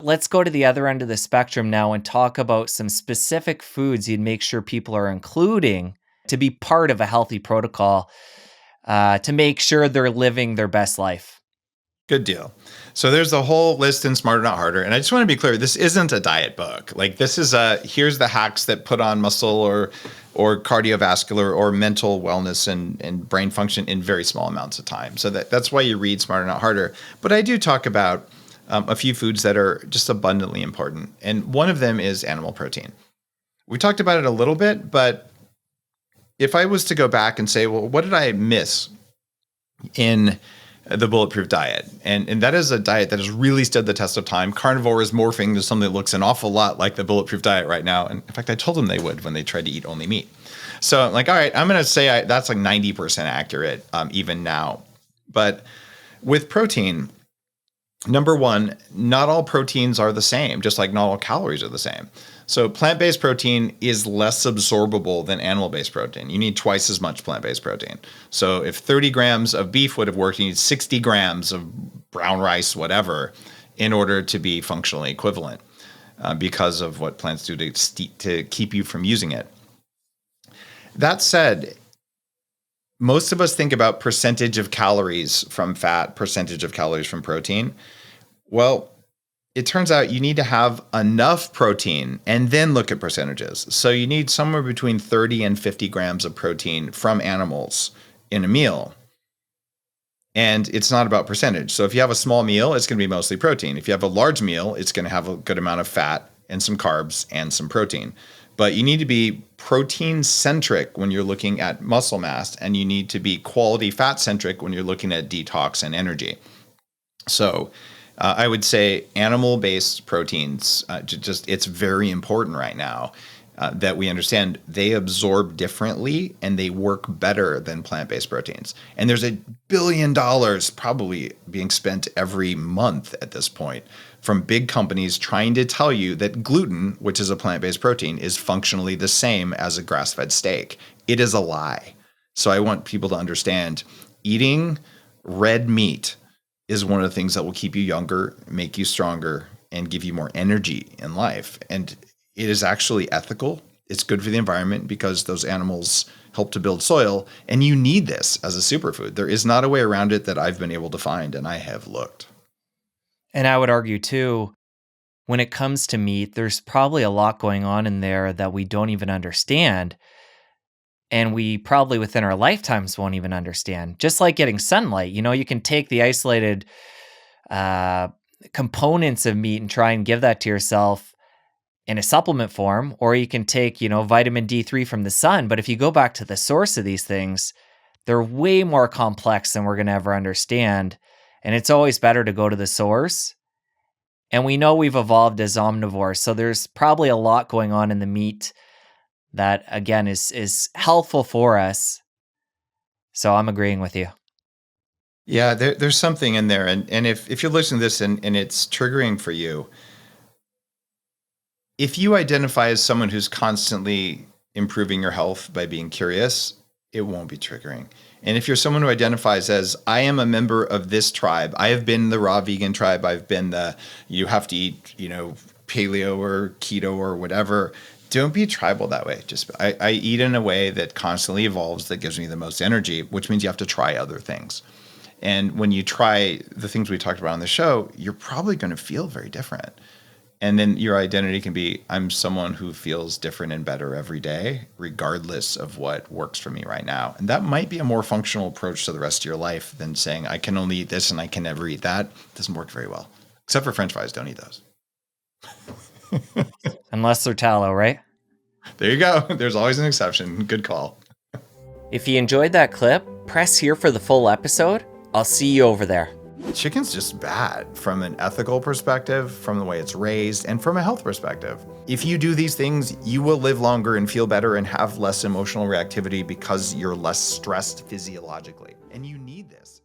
Let's go to the other end of the spectrum now and talk about some specific foods you'd make sure people are including to be part of a healthy protocol to make sure they're living their best life. Good deal. So there's the whole list in Smarter Not Harder. And I just want to be clear, this isn't a diet book. Like this is here's the hacks that put on muscle or cardiovascular or mental wellness and brain function in very small amounts of time. So that's why you read Smarter Not Harder. But I do talk about a few foods that are just abundantly important. And one of them is animal protein. We talked about it a little bit, but if I was to go back and say, well, what did I miss in the bulletproof diet? And that is a diet that has really stood the test of time. Carnivore is morphing to something that looks an awful lot like the bulletproof diet right now. And in fact, I told them they would when they tried to eat only meat. So I'm like, all right, I'm going to say that's like 90% accurate even now. But with protein, number one, not all proteins are the same, just like not all calories are the same. So plant-based protein is less absorbable than animal-based protein. You need twice as much plant-based protein. So if 30 grams of beef would have worked, you need 60 grams of brown rice, whatever, in order to be functionally equivalent because of what plants do to keep you from using it. That said, most of us think about percentage of calories from fat, percentage of calories from protein. Well, it turns out you need to have enough protein and then look at percentages. So you need somewhere between 30 and 50 grams of protein from animals in a meal. And it's not about percentage. So if you have a small meal, it's going to be mostly protein. If you have a large meal, it's going to have a good amount of fat and some carbs and some protein. But you need to be protein centric when you're looking at muscle mass, and you need to be quality fat centric when you're looking at detox and energy. So I would say animal-based proteins, it's very important right now that we understand they absorb differently and they work better than plant-based proteins. And there's $1 billion probably being spent every month at this point from big companies trying to tell you that gluten, which is a plant-based protein, is functionally the same as a grass-fed steak. It is a lie. So I want people to understand eating red meat is one of the things that will keep you younger, make you stronger, and give you more energy in life. And it is actually ethical. It's good for the environment because those animals help to build soil. And you need this as a superfood. There is not a way around it that I've been able to find, and I have looked. And I would argue too, when it comes to meat, there's probably a lot going on in there that we don't even understand. And we probably within our lifetimes won't even understand. Just like getting sunlight, you can take the isolated components of meat and try and give that to yourself in a supplement form, or you can take, vitamin D3 from the sun. But if you go back to the source of these things, they're way more complex than we're going to ever understand. And it's always better to go to the source. And we know we've evolved as omnivores. So there's probably a lot going on in the meat that, again, is helpful for us. So I'm agreeing with you. Yeah, there's something in there. And if you're listening to this and it's triggering for you, if you identify as someone who's constantly improving your health by being curious, it won't be triggering. And if you're someone who identifies as, I am a member of this tribe, I have been the raw vegan tribe, I've been you have to eat, paleo or keto or whatever, don't be tribal that way. Just I eat in a way that constantly evolves, that gives me the most energy, which means you have to try other things. And when you try the things we talked about on the show, you're probably going to feel very different. And then your identity can be, I'm someone who feels different and better every day, regardless of what works for me right now. And that might be a more functional approach to the rest of your life than saying, I can only eat this and I can never eat that. It doesn't work very well. Except for French fries, don't eat those. Unless they're tallow, right? There you go. There's always an exception. Good call. If you enjoyed that clip, press here for the full episode. I'll see you over there. Chicken's just bad from an ethical perspective, from the way it's raised, and from a health perspective. If you do these things, you will live longer and feel better and have less emotional reactivity because you're less stressed physiologically. And you need this.